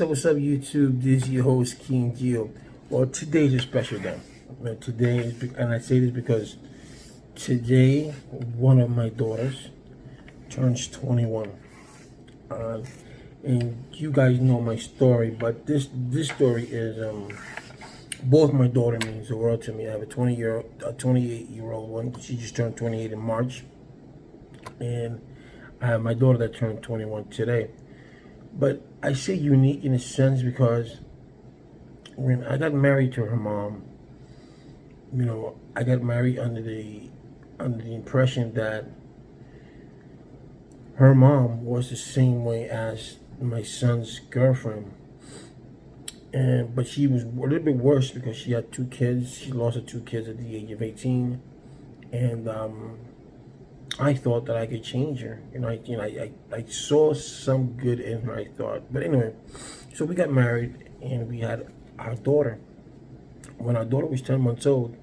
what's up, YouTube? This is your host, King Gio. Well, today's a special day. Today is, and I say this because today one of my daughters turns 21. And you guys know my story, but this story is both my daughter means the world to me. I have a 28-year-old one. She just turned 28 in March, and I have my daughter that turned 21 today. But I say unique in a sense because when I got married to her mom, I got married under the impression that her mom was the same way as my son's girlfriend. But she was a little bit worse because she had 2 kids. She lost her 2 kids at the age of 18, and I thought that I could change her. I saw some good in her, I thought. But anyway, so we got married and we had our daughter. When our daughter was 10 months old,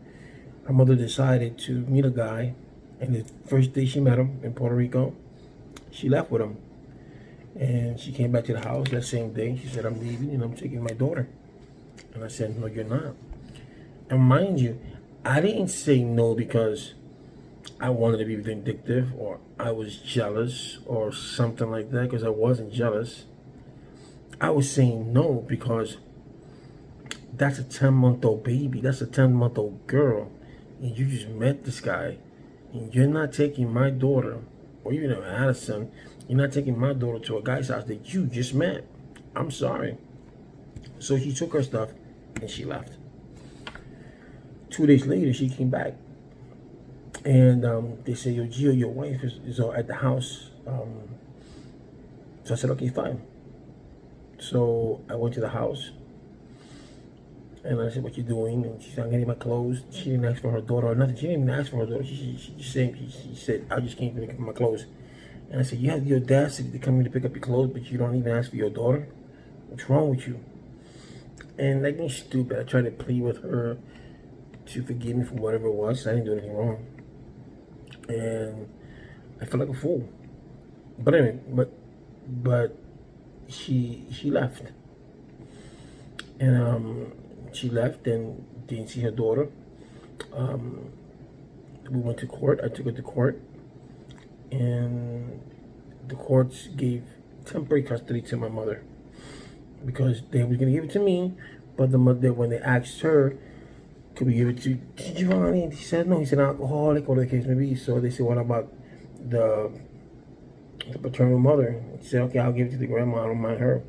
her mother decided to meet a guy, and the first day she met him in Puerto Rico, she left with him. And she came back to the house that same day. She said, "I'm leaving and I'm taking my daughter." And I said, "No, you're not." And mind you, I didn't say no because I wanted to be vindictive or I was jealous or something like that, because I wasn't jealous. I was saying no because that's a 10-month-old baby. That's a 10-month-old girl. And you just met this guy. And you're not taking my daughter, or even if I had a son, you're not taking my daughter to a guy's house that you just met. I'm sorry. So she took her stuff and she left. 2 days later, she came back. And they said, "Yo, Gio, your wife is at the house." So I said, "Okay, fine." So I went to the house. And I said, "What you doing?" And she said, "I'm getting my clothes." She didn't ask for her daughter or nothing. She didn't even ask for her daughter. She said, "I just came to pick up my clothes." And I said, "You have the audacity to come here to pick up your clothes, but you don't even ask for your daughter? What's wrong with you?" And like me stupid, I tried to plead with her to forgive me for whatever it was. I didn't do anything wrong. And I felt like a fool. But anyway, but she left. And she left and didn't see her daughter. We went to court. I took her to court. And the courts gave temporary custody to my mother because they were going to give it to me, but the mother, when they asked her, "Could we give it to Giovanni?" And he said no. He's an alcoholic, or the case may be. So they said, "What about the paternal mother?" He said, "Okay, I'll give it to the grandma. I don't mind her."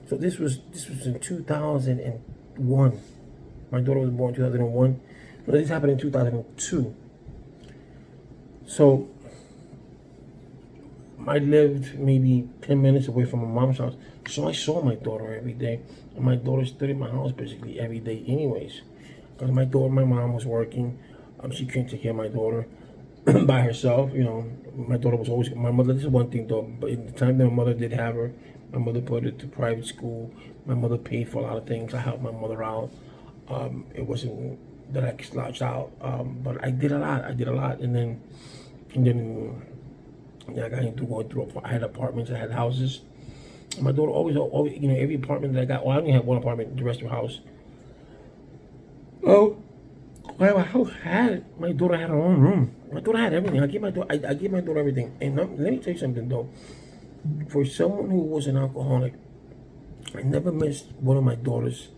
So this was in 2001. My daughter was born in 2001. No, this happened in 2002. So I lived maybe 10 minutes away from my mom's house. So I saw my daughter every day. And my daughter stood in my house basically every day anyways. Because my mom was working. She couldn't take care of my daughter by herself. My daughter was always, my mother, this is one thing though, but in the time that my mother did have her, my mother put her to private school. My mother paid for a lot of things. I helped my mother out. It wasn't that I slouched out, but I did a lot. And then I got into going through. I had apartments. I had houses. And my daughter always, every apartment that I got. Well, I only had one apartment. The rest of the house. Oh, well, my house had. My daughter had her own room. My daughter had everything. I gave my daughter everything. And let me tell you something though. For someone who was an alcoholic, I never missed one of my daughter's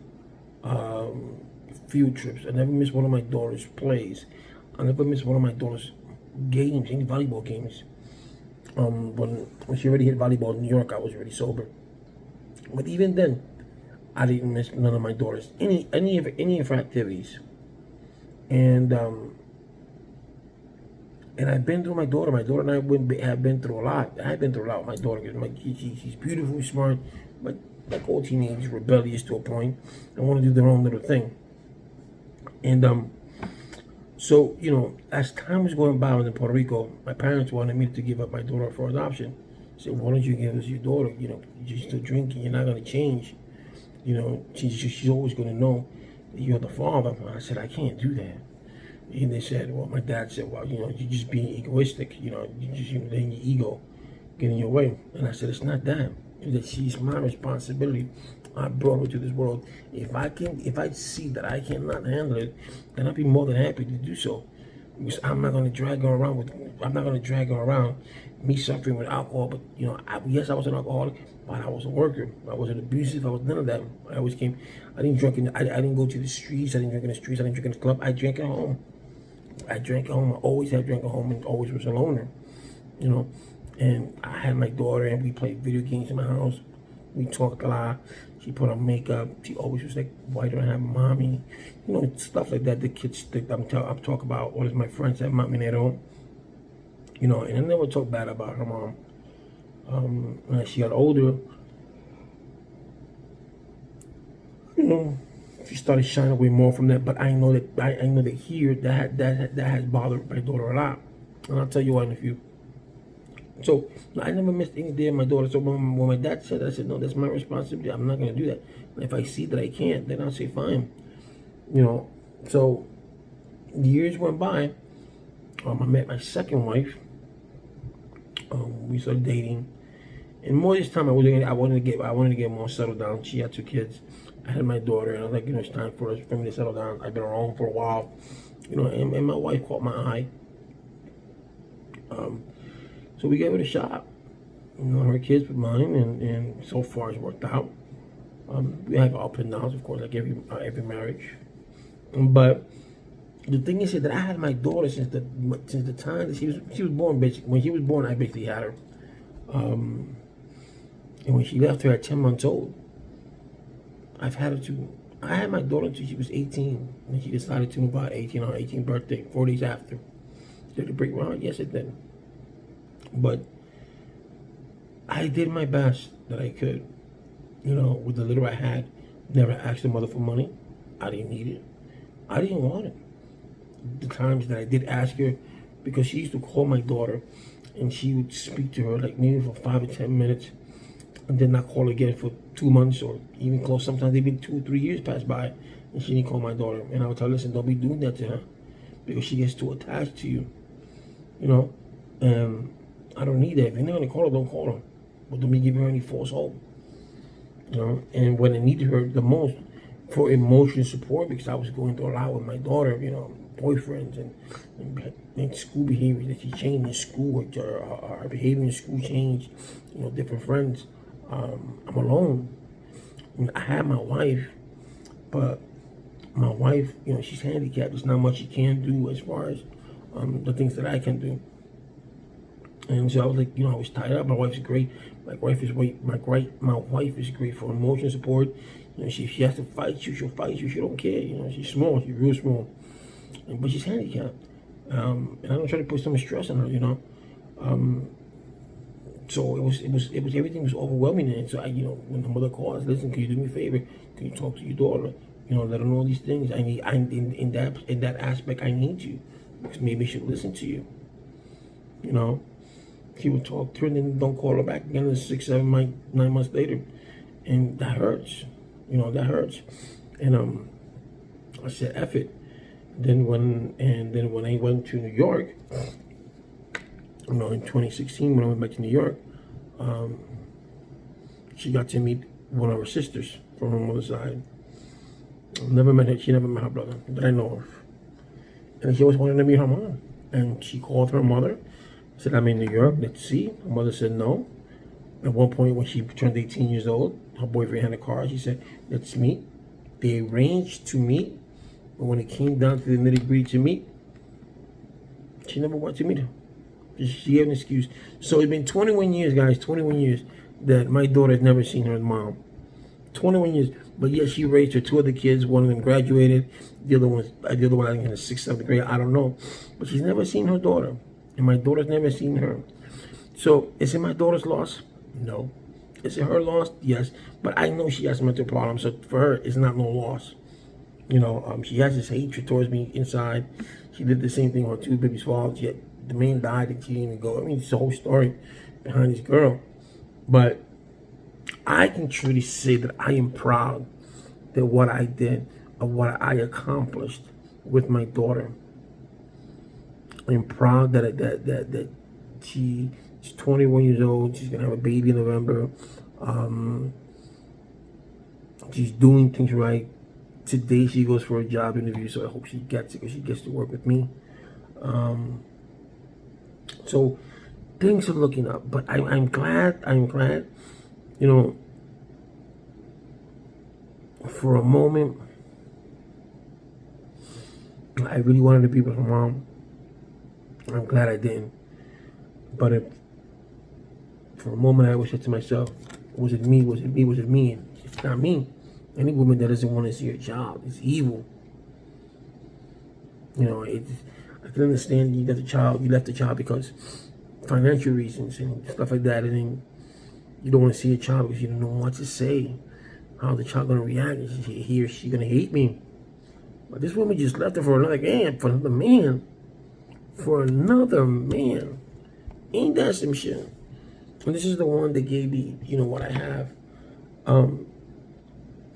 field trips. I never missed one of my daughter's plays. I never missed one of my daughter's games, any volleyball games. When she already hit volleyball in New York, I was already sober. But even then, I didn't miss none of my daughter's any of her activities. And I've been through my daughter. My daughter and I have been through a lot. I've been through a lot with my daughter. She's beautiful, smart, but like all teenagers, rebellious to a point, and want to do their own little thing. And so, as time was going by in Puerto Rico, my parents wanted me to give up my daughter for adoption. I said, "Why don't you give us your daughter? You're still drinking. You're not going to change. She's always going to know that you're the father." I said, "I can't do that." And they said, well, my dad said, "Well, you're just being egoistic. You just letting your ego get in your way." And I said, "It's not that. that she's my responsibility. I brought her to this world. If I see that I cannot handle it, then I'd be more than happy to do so. Because I'm not gonna drag her around me suffering with alcohol. But yes, I was an alcoholic, but I was a worker. I wasn't abusive. I was none of that. I always came. I didn't drink. I didn't go to the streets. I didn't drink in the streets. I didn't drink in the club. I drank at home. I always had drank at home, and always was a loner. And I had my daughter, and we played video games in my house. We talked a lot. She put on makeup. She always was like, "Why don't I have mommy?" Stuff like that. The kids think I'm talking about. All of my friends have mommy, they don't. And I never talk bad about her mom. As she got older, she started shying away more from that. But I know that here that has bothered my daughter a lot, and I'll tell you why in a few. So I never missed any day of my daughter. So when my dad said that, I said, no, that's my responsibility. I'm not going to do that. And if I see that I can't, then I'll say fine. So years went by. I met my second wife. We started dating, and more this time I wanted to get more settled down. She had 2 kids. I had my daughter, and I was like, it's time for me to settle down. I've been around for a while, and my wife caught my eye. So we gave it a shot. Her kids with mine, and so far it's worked out. We have ups and downs, of course, like every marriage. But the thing is that I had my daughter since the time that she was born. Basically, when she was born, I basically had her. And when she left her at 10 months old, I've had her I had my daughter until she was 18, and she decided to move out 18 on her 18th birthday, 4 days after. Did it break my heart? Yes, it did. But I did my best that I could, with the little I had. Never asked the mother for money. I didn't need it. I didn't want it. The times that I did ask her, because she used to call my daughter, and she would speak to her like maybe for 5 or 10 minutes, and then not call again for 2 months or even close. Sometimes even 2 or 3 years passed by, and she didn't call my daughter. And I would tell her, listen, don't be doing that to her, because she gets too attached to you, And I don't need that. If you're not gonna call her, don't call her. But don't be giving her any false hope. And when I needed her the most for emotional support, because I was going through a lot with my daughter, boyfriends and school behavior that she changed in school, her behavior in school changed, different friends. I'm alone. I have my wife, but my wife, she's handicapped. There's not much she can do as far as the things that I can do. And so I was like, I was tied up. My wife's great. My wife is great for emotional support. She has to fight you, she'll fight you. She don't care. She's small. She's real small, but she's handicapped. And I don't try to put some stress on her. So it was everything was overwhelming. And so when the mother calls, listen, can you do me a favor? Can you talk to your daughter? Let her know these things. In that aspect, I need you, because maybe she'll listen to you. He would talk to her and then don't call her back again 6, 7, 9 months later. And that hurts. That hurts. And I said, F it. Then when I went to New York, in 2016, when I went back to New York, she got to meet one of her sisters from her mother's side. Never met her. She never met her brother that I know of. And she always wanted to meet her mom. And she called her mother. Said, I'm in New York, let's see. Her mother said no. At one point, when she turned 18 years old, her boyfriend had a car. She said, let's meet. They arranged to meet, but when it came down to the nitty-gritty to meet, she never wanted to meet her. She gave an excuse. So it's been 21 years, guys, 21 years, that my daughter has never seen her mom. 21 years. But yes, she raised her 2 other kids. One of them graduated. The other one, I think, in the 6th, 7th grade. I don't know. But she's never seen her daughter. And my daughter's never seen her. So, is it my daughter's loss? No. Is it her loss? Yes. But I know she has mental problems. So, for her, it's not no loss. She has this hatred towards me inside. She did the same thing with 2 babies' fathers. Yet the man died and she didn't even go. It's the whole story behind this girl. But I can truly say that I am proud that what I did, of what I accomplished with my daughter. I'm proud that she's 21 years old. She's gonna have a baby in November. She's doing things right. Today she goes for a job interview, so I hope she gets it because she gets to work with me. So things are looking up, but I'm glad. You know, for a moment, I really wanted to be with her mom. I'm glad I didn't. But for a moment, I always said to myself, was it me? Was it me? Was it me? It's not me. Any woman that doesn't want to see her child is evil. You know, I can understand you left the child because financial reasons and stuff like that, and then you don't want to see your child because you don't know what to say. How the child gonna react? Is he or she gonna hate me? But this woman just left her for another man, for another man. Ain't that some shit? And this is the one that gave me, what I have.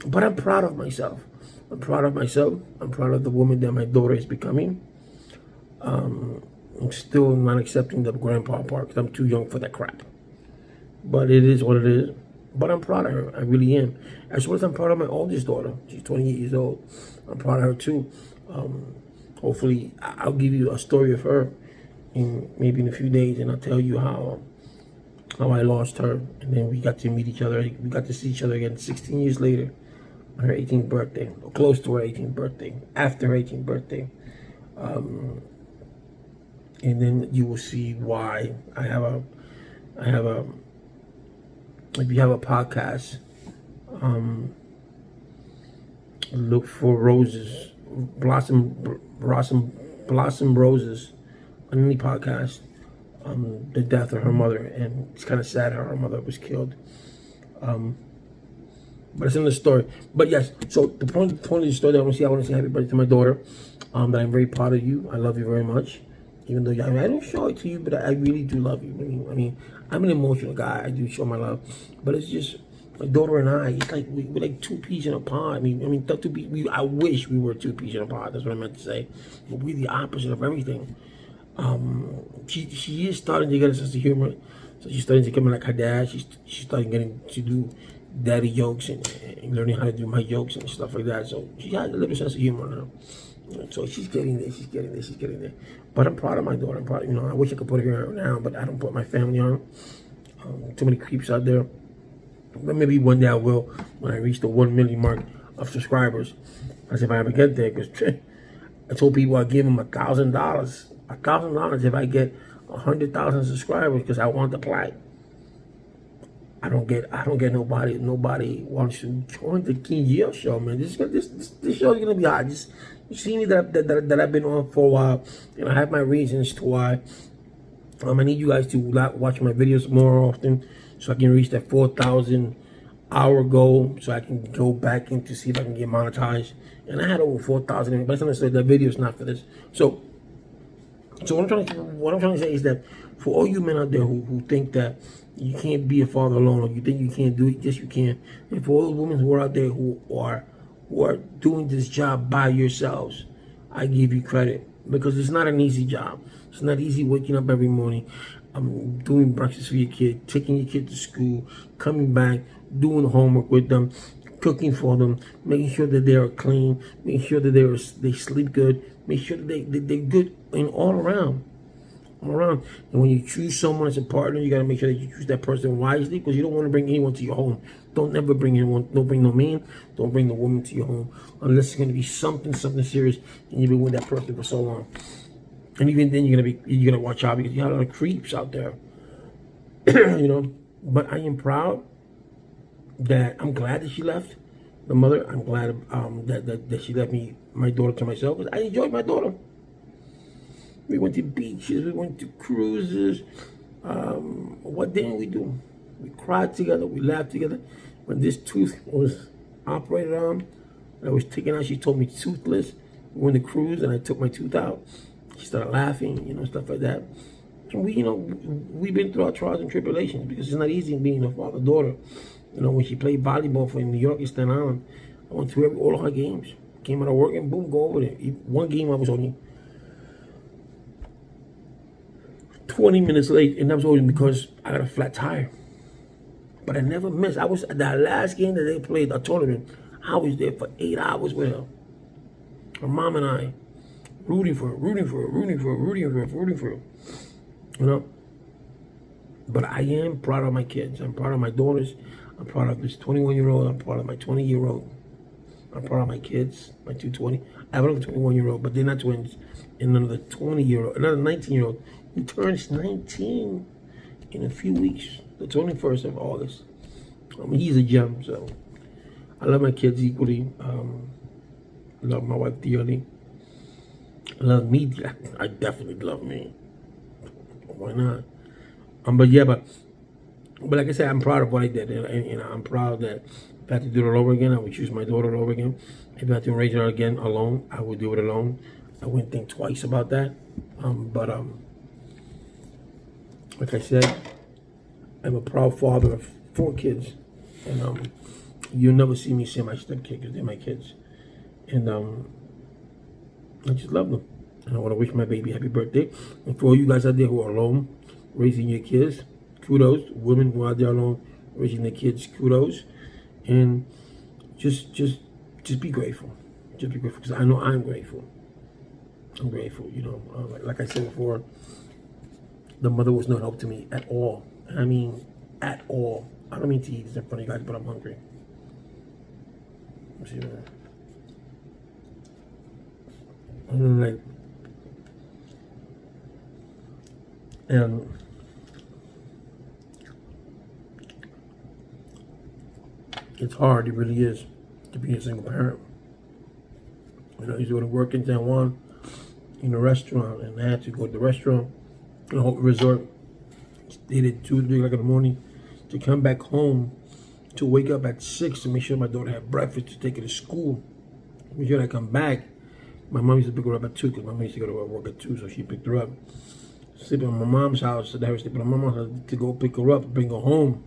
But I'm proud of myself. I'm proud of myself. I'm proud of the woman that my daughter is becoming. I'm still not accepting the grandpa part because I'm too young for that crap. But it is what it is. But I'm proud of her. I really am. As well as I'm proud of my oldest daughter. She's 28 years old. I'm proud of her too. Hopefully, I'll give you a story of her maybe in a few days, and I'll tell you how I lost her. And then we got to meet each other. We got to see each other again 16 years later on her 18th birthday, or close to her 18th birthday, after her 18th birthday. And then you will see why I have a if you have a podcast, look for Roses, Blossom Roses on any podcast. The death of her mother, and it's kind of sad how her mother was killed. But it's in the story. But yes, so the point of the story that I want to say happy birthday to my daughter. That I'm very proud of you. I love you very much. Even though I don't show it to you, but I really do love you. I mean, I'm an emotional guy. I do show my love, but it's just my daughter and I. It's like we're like two peas in a pod. I mean, I wish we were two peas in a pod. That's what I meant to say. But we're the opposite of everything. She is starting to get a sense of humor, so she's starting to come like her dad. She's starting getting to do daddy jokes and learning how to do my jokes and stuff like that. So she has a little sense of humor now. So she's getting there. But I'm proud of my daughter. I'm proud. I wish I could put her here now, but I don't put my family on. Too many creeps out there. But maybe one day I will when I reach the 1 million mark of subscribers. As if I ever get there, because I told people I'd give them $1,000. $1,000 if I get 100,000 subscribers, because I want to play. I don't get nobody wants to join the King Geo show, man. This show is gonna be hot. You see me that I've been on for a while, and I have my reasons to why. I need you guys to watch my videos more often, so I can reach that 4,000 hour goal, so I can go back in to see if I can get monetized. And I had over 4,000, but I said that video is not for this. So what I'm trying to say is that for all you men out there who think that you can't be a father alone, or you think you can't do it, yes you can. And for all the women who are out there who are doing this job by yourselves, I give you credit, because it's not an easy job. It's not easy waking up every morning, doing breakfast for your kid, taking your kid to school, coming back, doing homework with them, cooking for them, making sure that they are clean, making sure that they sleep good, make sure that they're good and all around. And when you choose someone as a partner, you got to make sure that you choose that person wisely, because you don't want to bring anyone to your home. Don't never bring anyone. Don't bring no man. Don't bring no woman to your home unless it's going to be something serious, and you've been with that person for so long. And even then, you're gonna watch out, because you have a lot of creeps out there. But I am proud that I'm glad that she left the mother. I'm glad that she left my daughter to myself, because I enjoyed my daughter. We went to beaches, we went to cruises. What didn't we do? We cried together, we laughed together. When this tooth was operated on, I was taken out, she told me toothless. We went to cruise and I took my tooth out. She started laughing, stuff like that. And we've been through our trials and tribulations, because it's not easy being a father-daughter. When she played volleyball for New York and Staten Island, I went through all of her games. Came out of work and boom, go over there. One game I was only 20 minutes late, and that was only because I got a flat tire. But I never missed. I was at that last game that they played, the tournament. I was there for 8 hours with her. Her mom and I, rooting for her. You know? But I am proud of my kids. I'm proud of my daughters. I'm proud of this 21-year-old. I'm proud of my 20-year-old. I'm proud of my kids, my two 20. I have another 21-year-old, but they're not twins. And another 20-year-old, another 19-year-old who turns 19 in a few weeks, the 21st of August. I mean, he's a gem, so I love my kids equally. I love my wife dearly. I love me. I definitely love me. Why not? But like I said, I'm proud of what I did, and I'm proud that if I had to do it all over again, I would choose my daughter all over again. If I had to raise her again alone, I would do it alone. I wouldn't think twice about that. Like I said, I'm a proud father of 4 kids, and you'll never see me say my stepkids because they're my kids, and I just love them. And I want to wish my baby happy birthday. And for all you guys out there who are alone raising your kids, kudos. Women who are out there alone raising their kids, kudos. And just be grateful. Just be grateful, because I know I'm grateful. I'm grateful, you know. Like I said before, the mother was no help to me at all. I mean, at all. I don't mean to eat this in front of you guys, but I'm hungry. Let's see that. And it's hard, it really is, to be a single parent. You know, I used to go to work in San Juan in a restaurant, and I had to go to the restaurant in a whole resort, stayed at 2 or 3 o'clock in the morning, to come back home, to wake up at 6 to make sure my daughter had breakfast to take her to school. Make sure I come back. My mom used to pick her up at 2 because my mom used to go to work at 2, so she picked her up. Sleeping at my mom's house, so they were sleeping at my mom's house to go pick her up, bring her home.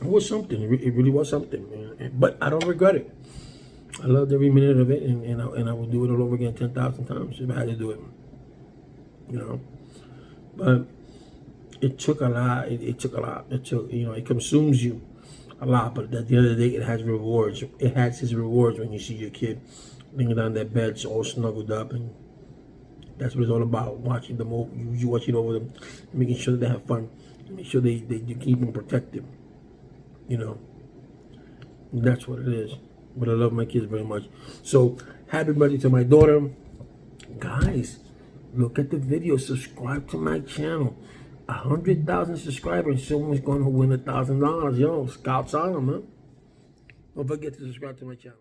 It was something. It really was something, man. But I don't regret it. I loved every minute of it, and I would do it all over again 10,000 times if I had to do it. You know, but it took a lot. It took a lot. It took, you know, it consumes you a lot. But at the end of the day, it has rewards. It has its rewards when you see your kid laying down their beds all snuggled up, and that's what it's all about. Watching them, you watching over them, making sure that they have fun, make sure they keep them protected. You know, and that's what it is. But I love my kids very much. So happy birthday to my daughter, guys. Look at the video. Subscribe to my channel. 100,000 subscribers. Someone's going to win $1,000. Yo, Scouts on them, man. Don't forget to subscribe to my channel.